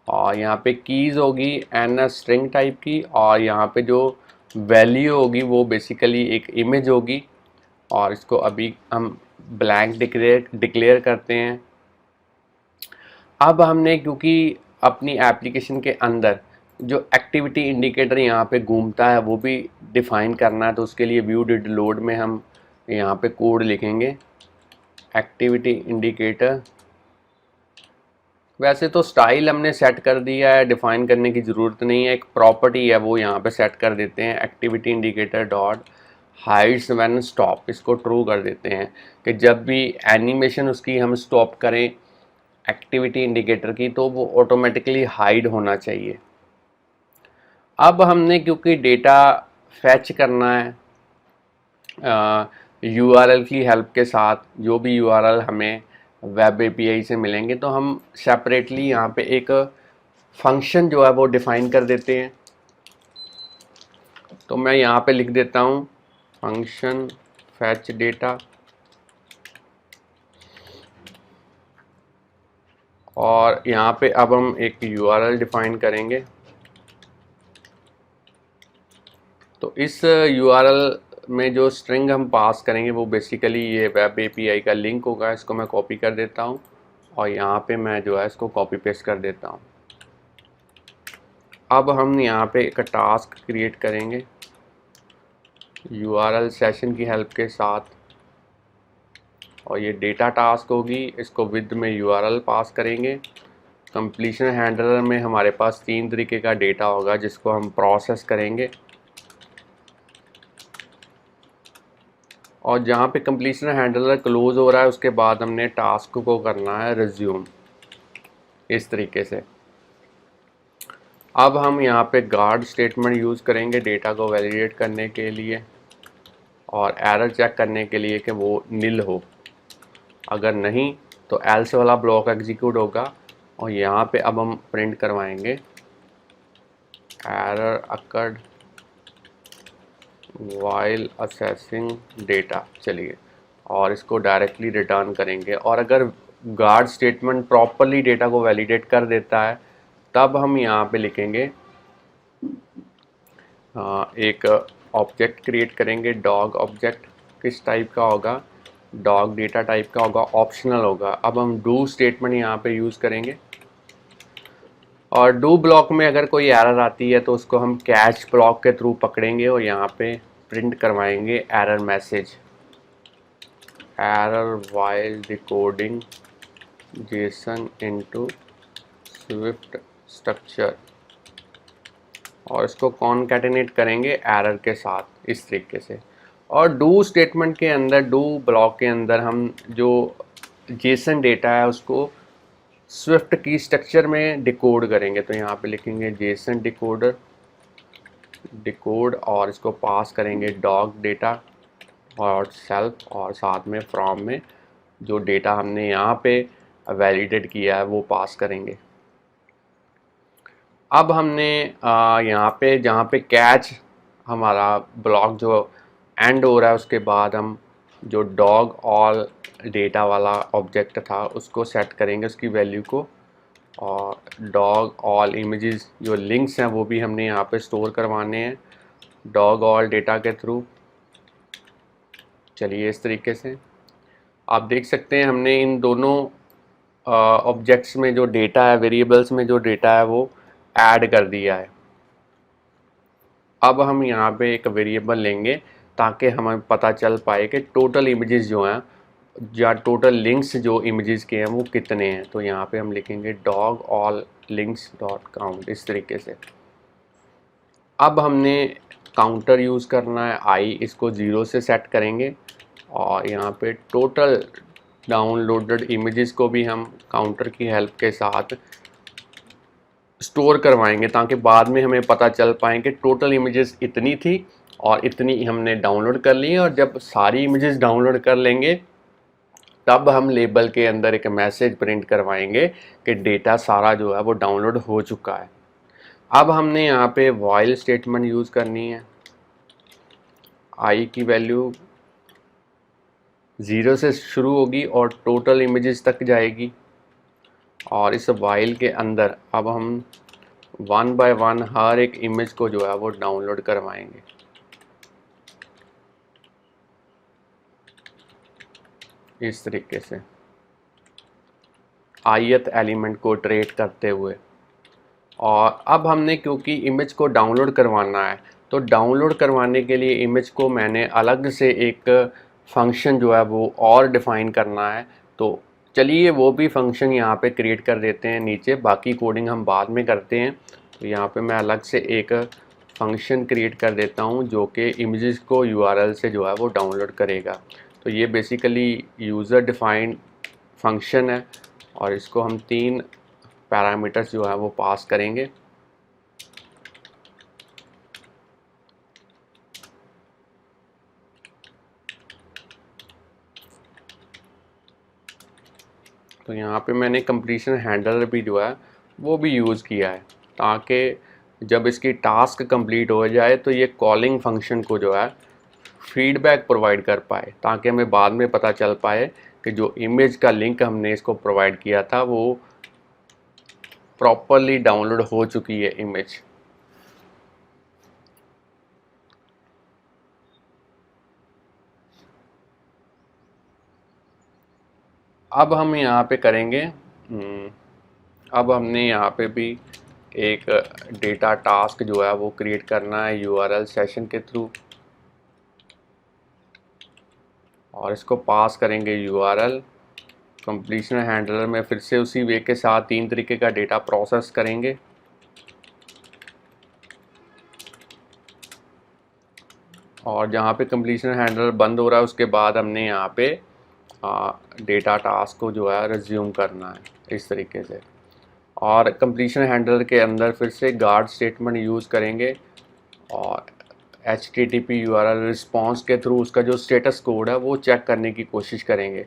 और यहाँ पे कीज़ होगी एनएस स्ट्रिंग टाइप की, और यहाँ पे जो वैल्यू होगी वो बेसिकली एक इमेज होगी। और इसको अभी हम ब्लैंक डिक्लेयर करते हैं। अब हमने क्योंकि अपनी एप्लीकेशन के अंदर जो एक्टिविटी इंडिकेटर यहाँ पे घूमता है वो भी डिफ़ाइन करना है, तो उसके लिए व्यू डिड लोड में हम यहाँ पे कोड लिखेंगे एक्टिविटी इंडिकेटर। वैसे तो स्टाइल हमने सेट कर दिया है, डिफ़ाइन करने की ज़रूरत नहीं है, एक प्रॉपर्टी है वो यहाँ पे सेट कर देते हैं activity indicator dot hides when stop. इसको ट्रू कर देते हैं कि जब भी एनिमेशन उसकी हम स्टॉप करें एक्टिविटी इंडिकेटर की तो वो ऑटोमेटिकली हाइड होना चाहिए। अब हमने क्योंकि डेटा फैच करना है यूआरएल की हेल्प के साथ, जो भी यूआरएल हमें वेब एपीआई से मिलेंगे, तो हम सेपरेटली यहाँ पे एक फंक्शन जो है वो डिफ़ाइन कर देते हैं। तो मैं यहाँ पे लिख देता हूँ फंक्शन फैच डेटा, और यहाँ पे अब हम एक यूआरएल डिफ़ाइन करेंगे। तो इस यूआरएल में जो स्ट्रिंग हम पास करेंगे वो बेसिकली ये वेब एपीआई का लिंक होगा। इसको मैं कॉपी कर देता हूँ और यहाँ पे मैं जो है इसको कॉपी पेस्ट कर देता हूँ। अब हम यहाँ पे एक टास्क क्रिएट करेंगे यूआरएल सेशन की हेल्प के साथ, और ये डेटा टास्क होगी। इसको विद में यूआरएल पास करेंगे। कंप्लीशन हैंडलर में हमारे पास 3 तरीके का डेटा होगा जिसको हम प्रोसेस करेंगे, और जहाँ पे कंप्लीशन हैंडलर क्लोज हो रहा है उसके बाद हमने टास्क को करना है रिज्यूम, इस तरीके से। अब हम यहाँ पे गार्ड स्टेटमेंट यूज़ करेंगे डेटा को वैलिडेट करने के लिए और एरर चेक करने के लिए कि वो नील हो। अगर नहीं तो एल्स वाला ब्लॉक एग्जीक्यूट होगा, और यहाँ पे अब हम प्रिंट करवाएंगे error occurred while assessing data. चलिए, और इसको डायरेक्टली रिटर्न करेंगे। और अगर गार्ड स्टेटमेंट प्रॉपरली डेटा को वैलिडेट कर देता है तब हम यहाँ पे लिखेंगे एक ऑब्जेक्ट क्रिएट करेंगे डॉग ऑब्जेक्ट। किस टाइप का होगा? डॉग डेटा टाइप का होगा, ऑप्शनल होगा। अब हम डू स्टेटमेंट यहाँ पे यूज़ करेंगे, और डू ब्लॉक में अगर कोई एरर आती है तो उसको हम कैच ब्लॉक के थ्रू पकड़ेंगे और यहाँ पे प्रिंट करवाएंगे error message, error while decoding Jason into Swift structure, और इसको कॉनकैटिनेट करेंगे एरर के साथ इस तरीके से। और डू स्टेटमेंट के अंदर, डू ब्लॉक के अंदर हम जो जेसन डेटा है उसको स्विफ्ट की स्ट्रक्चर में डिकोड करेंगे। तो यहाँ पे लिखेंगे जेसन डिकोडर डिकोड, और इसको पास करेंगे डॉग डेटा और सेल्फ, और साथ में फ्रॉम में जो डेटा हमने यहाँ पे वैलिडेट किया है वो पास करेंगे। अब हमने यहाँ पे जहाँ पे कैच हमारा ब्लॉक जो एंड हो रहा है उसके बाद हम जो डॉग ऑल डेटा वाला ऑब्जेक्ट था उसको सेट करेंगे उसकी वैल्यू को, और डॉग ऑल इमेजेस जो लिंक्स हैं वो भी हमने यहाँ पे स्टोर करवाने हैं डॉग ऑल डेटा के थ्रू। चलिए, इस तरीके से आप देख सकते हैं हमने इन दोनों ऑब्जेक्ट्स में जो डेटा है, वेरिएबल्स में जो डेटा है वो ऐड कर दिया है। अब हम यहाँ पे एक वेरिएबल लेंगे ताकि हमें पता चल पाए कि टोटल इमेजेस जो हैं या टोटल लिंक्स जो इमेजेस के हैं वो कितने हैं। तो यहाँ पे हम लिखेंगे dog all links dot count, इस तरीके से। अब हमने काउंटर यूज़ करना है आई, इसको 0 से सेट करेंगे, और यहाँ पे टोटल डाउनलोडेड इमेजेस को भी हम काउंटर की हेल्प के साथ स्टोर करवाएंगे ताकि बाद में हमें पता चल पाए कि टोटल इमेजेस इतनी थी और इतनी हमने डाउनलोड कर ली है। और जब सारी इमेजेस डाउनलोड कर लेंगे तब हम लेबल के अंदर एक मैसेज प्रिंट करवाएंगे कि डेटा सारा जो है वो डाउनलोड हो चुका है। अब हमने यहाँ पे व्हाइल स्टेटमेंट यूज़ करनी है। आई की वैल्यू 0 से शुरू होगी और टोटल इमेजेस तक जाएगी। और इस व्हाइल के अंदर अब हम 1 बाय 1 हर एक इमेज को जो है वो डाउनलोड करवाएंगे। इस तरीके से ith एलिमेंट को ट्रेट करते हुए। और अब हमने क्योंकि इमेज को डाउनलोड करवाना है तो डाउनलोड करवाने के लिए इमेज को मैंने अलग से एक फंक्शन जो है वो और डिफ़ाइन करना है। तो चलिए वो भी फंक्शन यहाँ पे क्रिएट कर देते हैं नीचे, बाकी कोडिंग हम बाद में करते हैं। तो यहाँ पे मैं अलग से एक फंक्शन क्रिएट कर देता हूँ जो कि इमेजेस को URL से जो है वो डाउनलोड करेगा। तो ये बेसिकली यूज़र डिफाइंड फंक्शन है और इसको हम 3 पैरामीटर्स जो है वो पास करेंगे। तो यहाँ पे मैंने कंप्लीशन हैंडलर भी जो है वो भी यूज़ किया है ताकि जब इसकी टास्क कंप्लीट हो जाए तो ये कॉलिंग फंक्शन को जो है फीडबैक प्रोवाइड कर पाए, ताकि हमें बाद में पता चल पाए कि जो इमेज का लिंक हमने इसको प्रोवाइड किया था वो प्रॉपरली डाउनलोड हो चुकी है इमेज। अब हम यहाँ पे करेंगे अब हमने यहाँ पे भी एक डेटा टास्क जो है वो क्रिएट करना है URL सेशन के थ्रू और इसको पास करेंगे URL। कंप्लीशन हैंडलर में फिर से उसी वे के साथ 3 तरीके का डेटा प्रोसेस करेंगे। और जहाँ पे कंप्लीशन हैंडलर बंद हो रहा है उसके बाद हमने यहाँ पे डेटा टास्क को जो है रिज्यूम करना है इस तरीके से। और कंप्लीशन हैंडलर के अंदर फिर से गार्ड स्टेटमेंट यूज़ करेंगे और HTTP URL रिस्पॉन्स के थ्रू उसका जो स्टेटस कोड है वो चेक करने की कोशिश करेंगे।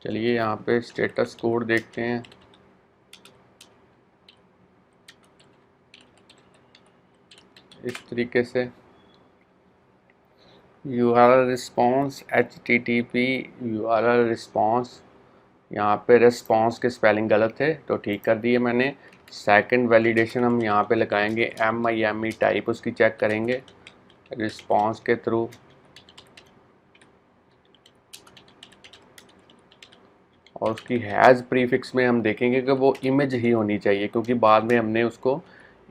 चलिए यहाँ पे स्टेटस कोड देखते हैं। इस तरीके से URL response HTTP URL response, यहाँ पे रिस्पॉन्स के स्पेलिंग गलत है तो ठीक कर दिए मैंने। सेकंड वैलिडेशन हम यहाँ पे लगाएंगे MIME टाइप उसकी चेक करेंगे रिस्पॉन्स के थ्रू। और उसकी हैज़ प्रीफिक्स में हम देखेंगे कि वो इमेज ही होनी चाहिए क्योंकि बाद में हमने उसको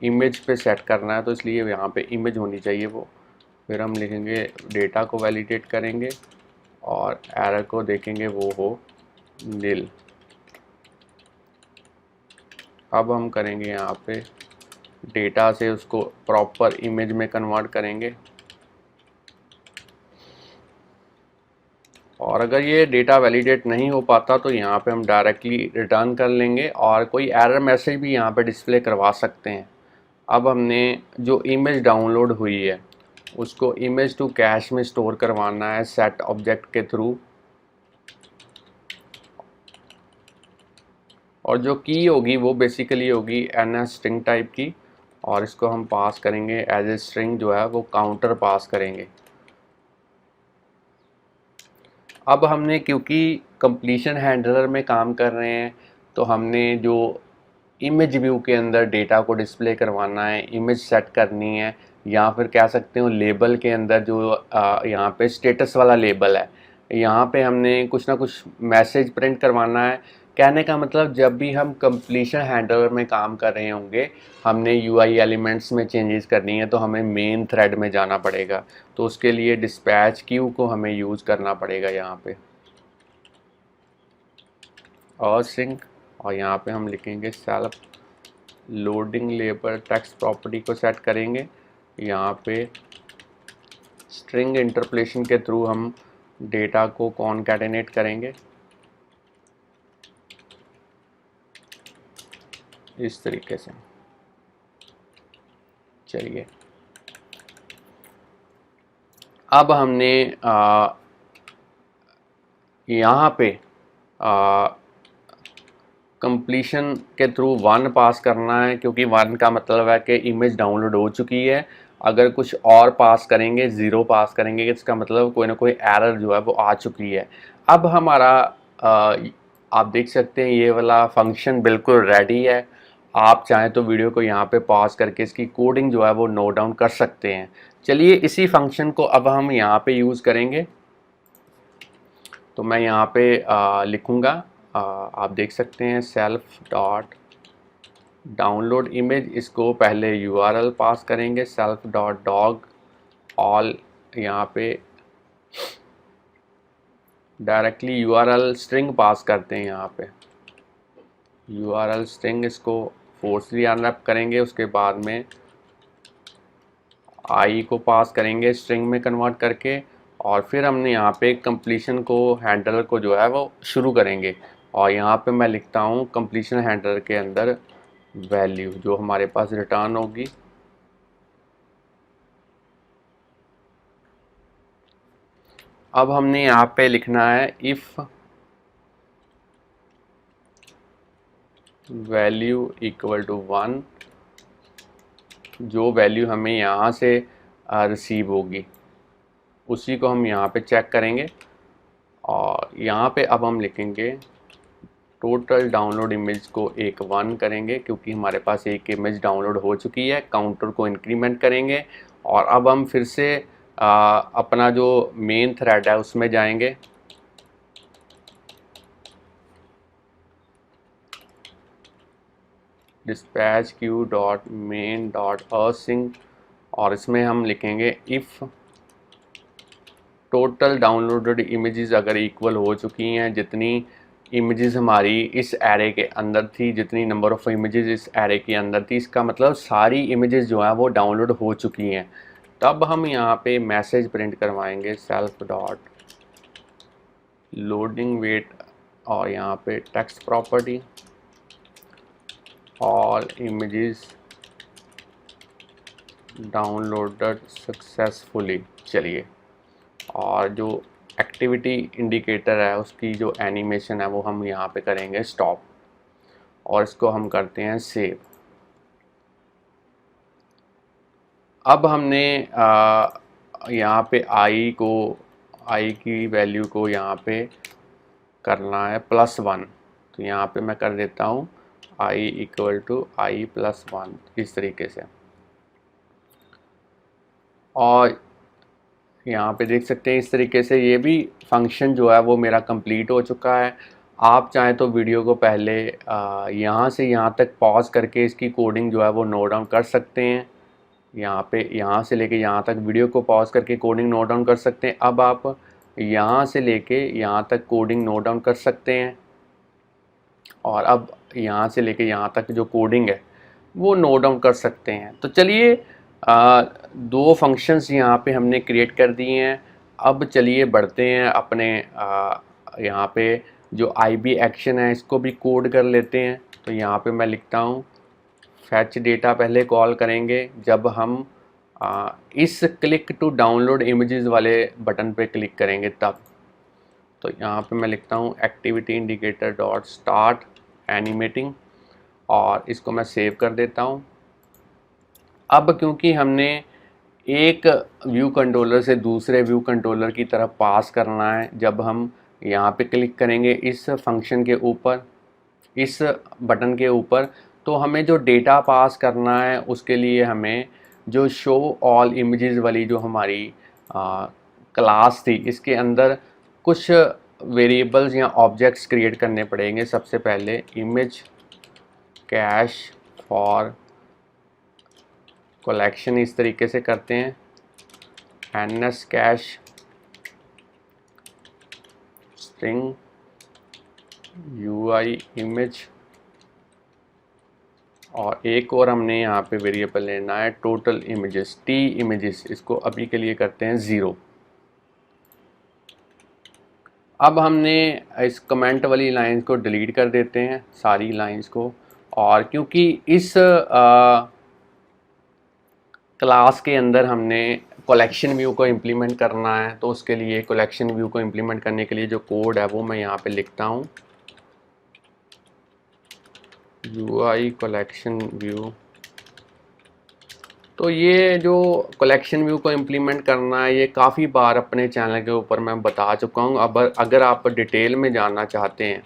इमेज पे सेट करना है तो इसलिए यहाँ पे इमेज होनी चाहिए वो। फिर हम लिखेंगे डेटा को वैलिडेट करेंगे और एरर को देखेंगे वो हो नील। अब हम करेंगे यहाँ पे डेटा से उसको प्रॉपर इमेज में कन्वर्ट करेंगे। और अगर ये डेटा वैलिडेट नहीं हो पाता तो यहाँ पे हम डायरेक्टली रिटर्न कर लेंगे और कोई एरर मैसेज भी यहाँ पे डिस्प्ले करवा सकते हैं। अब हमने जो इमेज डाउनलोड हुई है उसको इमेज टू कैश में स्टोर करवाना है सेट ऑब्जेक्ट के थ्रू। और जो की होगी वो बेसिकली होगी NS स्ट्रिंग टाइप की और इसको हम पास करेंगे एज ए स्ट्रिंग जो है वो काउंटर पास करेंगे। अब हमने क्योंकि कंप्लीशन हैंडलर में काम कर रहे हैं तो हमने जो इमेज व्यू के अंदर डेटा को डिस्प्ले करवाना है, इमेज सेट करनी है या फिर कह सकते हो लेबल के अंदर जो यहाँ पे स्टेटस वाला लेबल है यहाँ पे हमने कुछ ना कुछ मैसेज प्रिंट करवाना है। कहने का मतलब जब भी हम कंप्लीशन हैंडलर में काम कर रहे होंगे हमने UI एलिमेंट्स में चेंजेस करनी है तो हमें मेन थ्रेड में जाना पड़ेगा। तो उसके लिए डिस्पैच क्यू को हमें यूज़ करना पड़ेगा यहाँ पे और सिंक और यहाँ पे हम लिखेंगे self loading label text property को सेट करेंगे। यहाँ पे स्ट्रिंग इंटरपोलेशन के थ्रू हम डेटा को कॉनकैटिनेट करेंगे इस तरीके से। चलिए, अब हमने यहाँ पे कंप्लीशन के थ्रू 1 पास करना है, क्योंकि 1 का मतलब है कि इमेज डाउनलोड हो चुकी है। अगर कुछ और पास करेंगे, 0 पास करेंगे, इसका मतलब कोई ना कोई एरर जो है वो आ चुकी है। अब हमारा आप देख सकते हैं ये वाला फंक्शन बिल्कुल रेडी है। आप चाहें तो वीडियो को यहाँ पे पॉज करके इसकी कोडिंग जो है वो नोट डाउन कर सकते हैं। चलिए, इसी फंक्शन को अब हम यहाँ पे यूज़ करेंगे। तो मैं यहाँ पे लिखूँगा, आप देख सकते हैं सेल्फ डॉट डाउनलोड इमेज। इसको पहले URL पास करेंगे सेल्फ डॉट डॉग ऑल। यहाँ पे डायरेक्टली URL स्ट्रिंग पास करते हैं। यहाँ पे URL स्ट्रिंग इसको फोर्सली अनरैप करेंगे। उसके बाद में आई को पास करेंगे स्ट्रिंग में कन्वर्ट करके, और फिर हमने यहाँ पे कंप्लीशन को हैंडलर को जो है वो शुरू करेंगे। और यहाँ पे मैं लिखता हूँ कंप्लीशन हैंडलर के अंदर वैल्यू जो हमारे पास रिटर्न होगी। अब हमने यहाँ पे लिखना है इफ़ वैल्यू इक्वल टू 1, जो वैल्यू हमें यहाँ से रिसीव होगी उसी को हम यहाँ पे चेक करेंगे। और यहाँ पे अब हम लिखेंगे टोटल डाउनलोड इमेज को 1 करेंगे, क्योंकि हमारे पास एक इमेज डाउनलोड हो चुकी है। काउंटर को इंक्रीमेंट करेंगे और अब हम फिर से अपना जो मेन थ्रेड है उसमें जाएंगे। Dispatch Q dot main dot async, और इसमें हम लिखेंगे इफ़ टोटल डाउनलोडेड इमेजेस अगर इक्वल हो चुकी हैं, जितनी इमेजेस हमारी इस एरे के अंदर थी, जितनी नंबर ऑफ़ इमेजेस इस एरे के अंदर थी, इसका मतलब सारी इमेजेस जो हैं वो डाउनलोड हो चुकी हैं। तब हम यहाँ पे मैसेज प्रिंट करवाएंगे सेल्फ डॉट लोडिंग वेट, और यहाँ पे text property all images downloaded successfully. चलिए, और जो एक्टिविटी इंडिकेटर है उसकी जो एनिमेशन है वो हम यहाँ पे करेंगे स्टॉप, और इसको हम करते हैं सेव। अब हमने यहाँ पे आई की वैल्यू को यहाँ पे करना है +1। तो यहाँ पे मैं कर देता हूँ आई इक्वल टू आई +1 इस तरीके से। और यहाँ पे देख सकते हैं इस तरीके से ये भी फंक्शन जो है वो मेरा कंप्लीट हो चुका है। आप चाहें तो वीडियो को पहले यहाँ से यहाँ तक पॉज करके इसकी कोडिंग जो है वो नोट डाउन कर सकते हैं। यहाँ से लेके यहाँ तक वीडियो को पॉज करके कोडिंग नोट डाउन कर सकते हैं। अब आप यहाँ से लेके यहाँ तक कोडिंग नोट डाउन कर सकते हैं, और अब यहाँ से लेके यहाँ तक जो कोडिंग है वो नोट डाउन कर सकते हैं। तो चलिए, 2 फंक्शंस यहाँ पे हमने क्रिएट कर दिए हैं। अब चलिए बढ़ते हैं अपने यहाँ पे जो IB एक्शन है इसको भी कोड कर लेते हैं। तो यहाँ पे मैं लिखता हूँ फैच डेटा पहले कॉल करेंगे जब हम इस क्लिक टू डाउनलोड इमेजेस वाले बटन पे क्लिक करेंगे तब। तो यहाँ पे मैं लिखता हूँ activity indicator dot start animating, और इसको मैं सेव कर देता हूँ। अब क्योंकि हमने एक व्यू कंट्रोलर से दूसरे व्यू कंट्रोलर की तरफ पास करना है, जब हम यहाँ पे क्लिक करेंगे इस फंक्शन के ऊपर, इस बटन के ऊपर, तो हमें जो डेटा पास करना है उसके लिए हमें जो शो ऑल इमेजेस वाली जो हमारी क्लास थी इसके अंदर कुछ वेरिएबल्स या ऑब्जेक्ट्स क्रिएट करने पड़ेंगे। सबसे पहले इमेज कैश फॉर कलेक्शन इस तरीके से करते हैं, NS cash string UI image और एक और हमने यहाँ पे वेरिएबल लेना है टोटल इमेजेस, टी इमेजेस, इसको अभी के लिए करते हैं 0। अब हमने इस कमेंट वाली लाइंस को डिलीट कर देते हैं, सारी लाइंस को। और क्योंकि इस क्लास के अंदर हमने कलेक्शन व्यू को इम्प्लीमेंट करना है, तो उसके लिए कलेक्शन व्यू को इम्प्लीमेंट करने के लिए जो कोड है वो मैं यहाँ पे लिखता हूँ, UI कलेक्शन व्यू। तो ये जो कलेक्शन व्यू को इम्प्लीमेंट करना है, ये काफ़ी बार अपने चैनल के ऊपर मैं बता चुका हूँ। अब अगर आप डिटेल में जानना चाहते हैं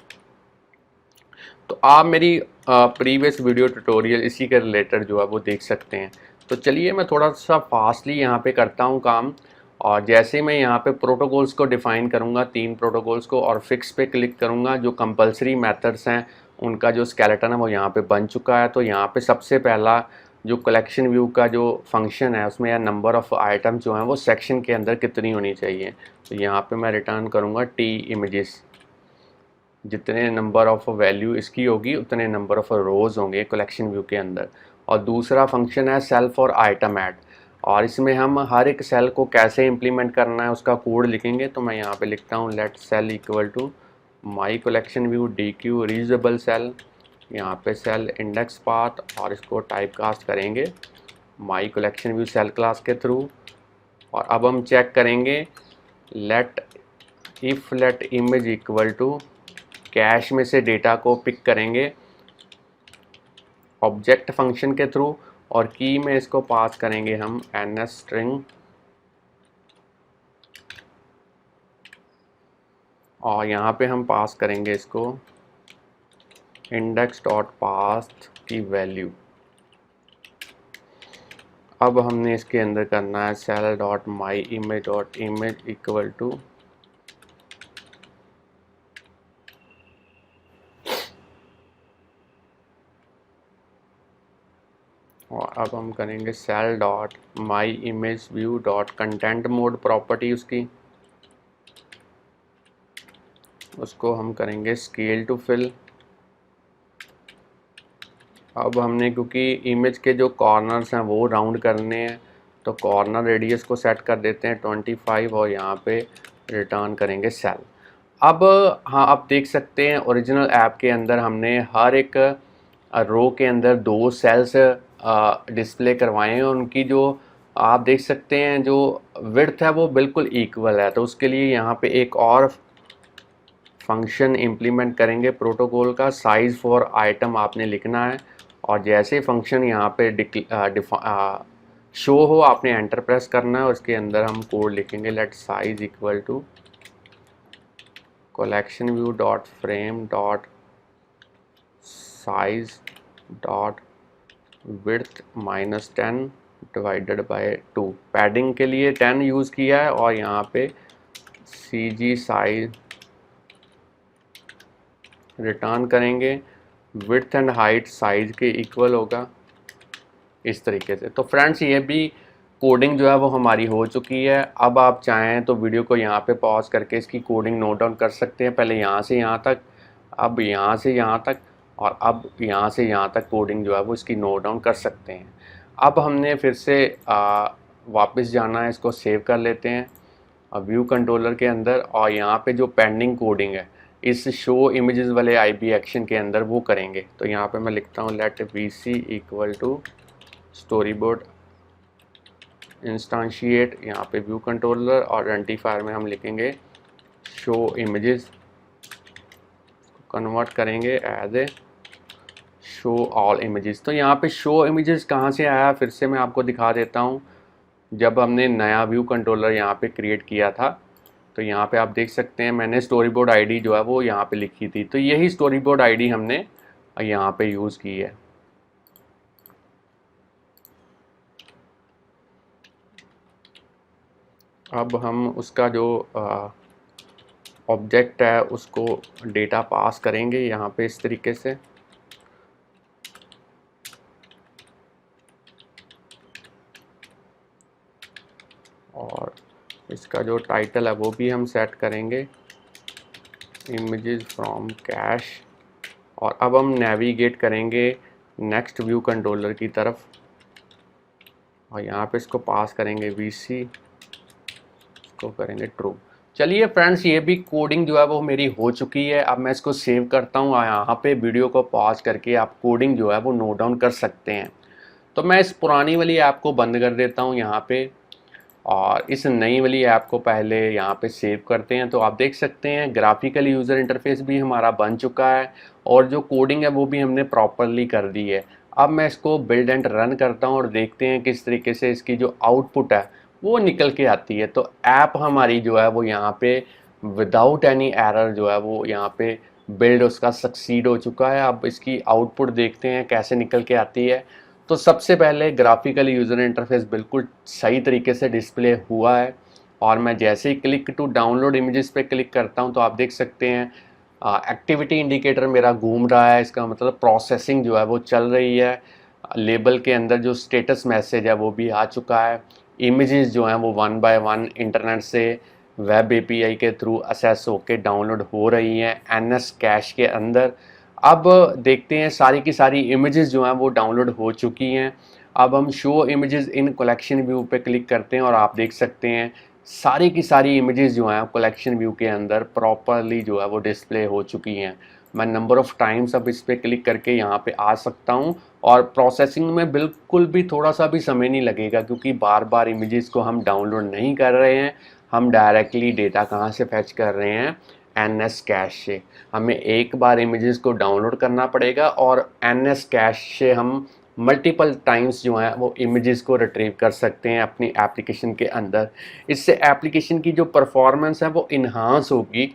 तो आप मेरी प्रीवियस वीडियो ट्यूटोरियल इसी के रिलेटेड जो है वो देख सकते हैं। तो चलिए मैं थोड़ा सा फास्टली यहाँ पे करता हूँ काम। और जैसे मैं यहाँ पे प्रोटोकॉल्स को डिफ़ाइन करूँगा, 3 प्रोटोकॉल्स को, और फिक्स पे क्लिक करूँगा, जो कंपलसरी मेथड्स हैं उनका जो स्केलेटन है वो यहाँ पे बन चुका है। तो यहाँ पे सबसे पहला जो कलेक्शन व्यू का जो फंक्शन है उसमें या नंबर ऑफ़ आइटम जो हैं वो सेक्शन के अंदर कितनी होनी चाहिए। तो यहाँ पे मैं रिटर्न करूँगा टी इमेजेस, जितने नंबर ऑफ़ वैल्यू इसकी होगी उतने नंबर ऑफ़ रोज़ होंगे कलेक्शन व्यू के अंदर। और दूसरा फंक्शन है सेल्फ और आइटम ऐड, और इसमें हम हर एक सेल को कैसे इम्प्लीमेंट करना है उसका कोड लिखेंगे। तो मैं यहाँ पे लिखता हूँ let cell equal to my collection view DQ reusable cell, यहाँ पे सेल इंडेक्स पाथ, और इसको टाइप कास्ट करेंगे my collection view cell class के थ्रू। और अब हम चेक करेंगे let if let image equal to, cache में से डेटा को पिक करेंगे ऑब्जेक्ट फंक्शन के थ्रू, और की में इसको पास करेंगे हम ns स्ट्रिंग, और यहाँ पे हम पास करेंगे इसको इंडेक्स डॉट पास्ट की वैल्यू। अब हमने इसके अंदर करना है cell dot my image dot image equal to, और अब हम करेंगे cell dot my image view dot content mode property उसकी, उसको हम करेंगे स्केल टू फिल। अब हमने क्योंकि इमेज के जो कॉर्नर्स हैं वो राउंड करने हैं, तो कॉर्नर रेडियस को सेट कर देते हैं 25, और यहाँ पे रिटर्न करेंगे सेल। अब हाँ, आप देख सकते हैं ओरिजिनल ऐप के अंदर हमने हर एक रो के अंदर 2 सेल्स डिस्प्ले करवाए हैं। उनकी जो आप देख सकते हैं जो विड्थ है वो बिल्कुल इक्वल है। तो उसके लिए यहाँ पे एक और फंक्शन इम्प्लीमेंट करेंगे प्रोटोकॉल का, साइज़ फॉर आइटम आपने लिखना है, और जैसे फंक्शन यहाँ पे शो हो आपने एंटर प्रेस करना है, और उसके अंदर हम कोड लिखेंगे let size equal to collection view dot frame dot size dot width -10 divided by 2। Padding के लिए 10 यूज़ किया है, और यहाँ पे CG साइज रिटर्न करेंगे, विड्थ एंड हाइट साइज के इक्वल होगा, इस तरीके से। तो फ्रेंड्स ये भी कोडिंग जो है वो हमारी हो चुकी है। अब आप चाहें तो वीडियो को यहाँ पे पॉज करके इसकी कोडिंग नोट डाउन कर सकते हैं, पहले यहाँ से यहाँ तक, अब यहाँ से यहाँ तक, और अब यहाँ से यहाँ तक कोडिंग जो है वो इसकी नोट डाउन कर सकते हैं। अब हमने फिर से वापस जाना है, इसको सेव कर लेते हैं व्यू कंट्रोलर के अंदर, और यहाँ पे जो पेंडिंग कोडिंग है इस शो इमेजेस वाले IB एक्शन के अंदर वो करेंगे। तो यहाँ पे मैं लिखता हूँ let VC equal to story board instantiate, यहाँ पे व्यू कंट्रोलर, और आइडेंटिफायर में हम लिखेंगे शो इमेजेस, कन्वर्ट करेंगे as a show all images. तो यहाँ पे शो इमेजेस कहाँ से आया, फिर से मैं आपको दिखा देता हूँ। जब हमने नया व्यू कंट्रोलर यहाँ पे क्रिएट किया था, तो यहाँ पे आप देख सकते हैं मैंने स्टोरी बोर्ड ID जो है वो यहाँ पे लिखी थी, तो यही स्टोरी बोर्ड ID हमने यहाँ पे यूज़ की है। अब हम उसका जो ऑब्जेक्ट है उसको डेटा पास करेंगे यहाँ पे इस तरीके से, और इसका जो टाइटल है वो भी हम सेट करेंगे इमेजेस फ्रॉम कैश। और अब हम नेविगेट करेंगे नेक्स्ट व्यू कंट्रोलर की तरफ और यहाँ पे इसको पास करेंगे VC, इसको करेंगे ट्रू। चलिए फ्रेंड्स, ये भी कोडिंग जो है वो मेरी हो चुकी है। अब मैं इसको सेव करता हूँ। यहाँ पे वीडियो को पॉज करके आप कोडिंग जो है वो नोट डाउन कर सकते हैं। तो मैं इस पुरानी वाली ऐप को बंद कर देता हूँ यहाँ पे, और इस नई वाली ऐप को पहले यहाँ पे सेव करते हैं। तो आप देख सकते हैं ग्राफिकल यूज़र इंटरफेस भी हमारा बन चुका है और जो कोडिंग है वो भी हमने प्रॉपरली कर दी है। अब मैं इसको बिल्ड एंड रन करता हूँ और देखते हैं किस तरीके से इसकी जो आउटपुट है वो निकल के आती है। तो ऐप हमारी जो है वो यहाँ पे विदाउट एनी एरर जो है वो यहाँ पे बिल्ड उसका सक्सीड हो चुका है। अब इसकी आउटपुट देखते हैं कैसे निकल के आती है। तो सबसे पहले ग्राफिकल यूज़र इंटरफेस बिल्कुल सही तरीके से डिस्प्ले हुआ है, और मैं जैसे ही क्लिक टू डाउनलोड इमेजेस पे क्लिक करता हूं तो आप देख सकते हैं एक्टिविटी इंडिकेटर मेरा घूम रहा है। इसका मतलब प्रोसेसिंग जो है वो चल रही है। लेबल के अंदर जो स्टेटस मैसेज है वो भी आ चुका है। इमेजेस जो हैं वो 1 बाय 1 इंटरनेट से वेब API के थ्रू असेस होके डाउनलोड हो रही हैं NS कैश के अंदर। अब देखते हैं सारी की सारी इमेजेस जो हैं वो डाउनलोड हो चुकी हैं। अब हम show images in collection view पे क्लिक करते हैं और आप देख सकते हैं सारी की सारी इमेजेस जो हैं कलेक्शन व्यू के अंदर प्रॉपरली जो है वो डिस्प्ले हो चुकी हैं। मैं नंबर ऑफ़ टाइम्स अब इस पर क्लिक करके यहाँ पे आ सकता हूँ, और प्रोसेसिंग में बिल्कुल भी थोड़ा सा भी समय नहीं लगेगा, क्योंकि बार बार इमेजेस को हम डाउनलोड नहीं कर रहे हैं। हम डायरेक्टली डेटा कहाँ से फैच कर रहे हैं, NS कैश से। हमें एक बार इमेजेस को डाउनलोड करना पड़ेगा और NS कैश से हम मल्टीपल टाइम्स जो हैं वो इमेजेस को रिट्रीव कर सकते हैं अपनी एप्लीकेशन के अंदर। इससे एप्लीकेशन की जो परफॉर्मेंस है वो इन्हांस होगी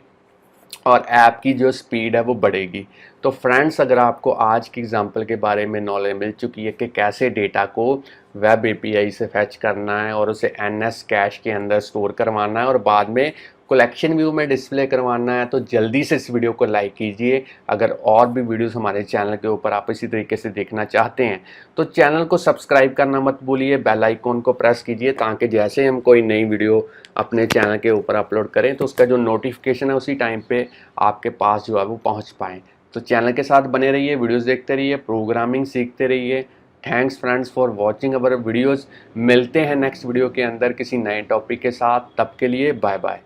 और ऐप की जो स्पीड है वो बढ़ेगी। तो फ्रेंड्स, अगर आपको आज की एग्जांपल के बारे में नॉलेज मिल चुकी है कि कैसे डेटा को वेब API से फैच करना है और उसे NS कैश के अंदर स्टोर करवाना है और बाद में कलेक्शन व्यू में डिस्प्ले करवाना है, तो जल्दी से इस वीडियो को लाइक कीजिए। अगर और भी वीडियोस हमारे चैनल के ऊपर आप इसी तरीके से देखना चाहते हैं तो चैनल को सब्सक्राइब करना मत भूलिए, बेल आइकॉन को प्रेस कीजिए, ताकि जैसे हम कोई नई वीडियो अपने चैनल के ऊपर अपलोड करें तो उसका जो नोटिफिकेशन है उसी टाइम पे आपके पास जो है वो पहुंच पाएँ। तो चैनल के साथ बने रहिए, वीडियोस देखते रहिए, प्रोग्रामिंग सीखते रहिए। Thanks friends for watching our videos. मिलते हैं नेक्स्ट वीडियो के अंदर किसी नए टॉपिक के साथ। तब के लिए बाय बाय।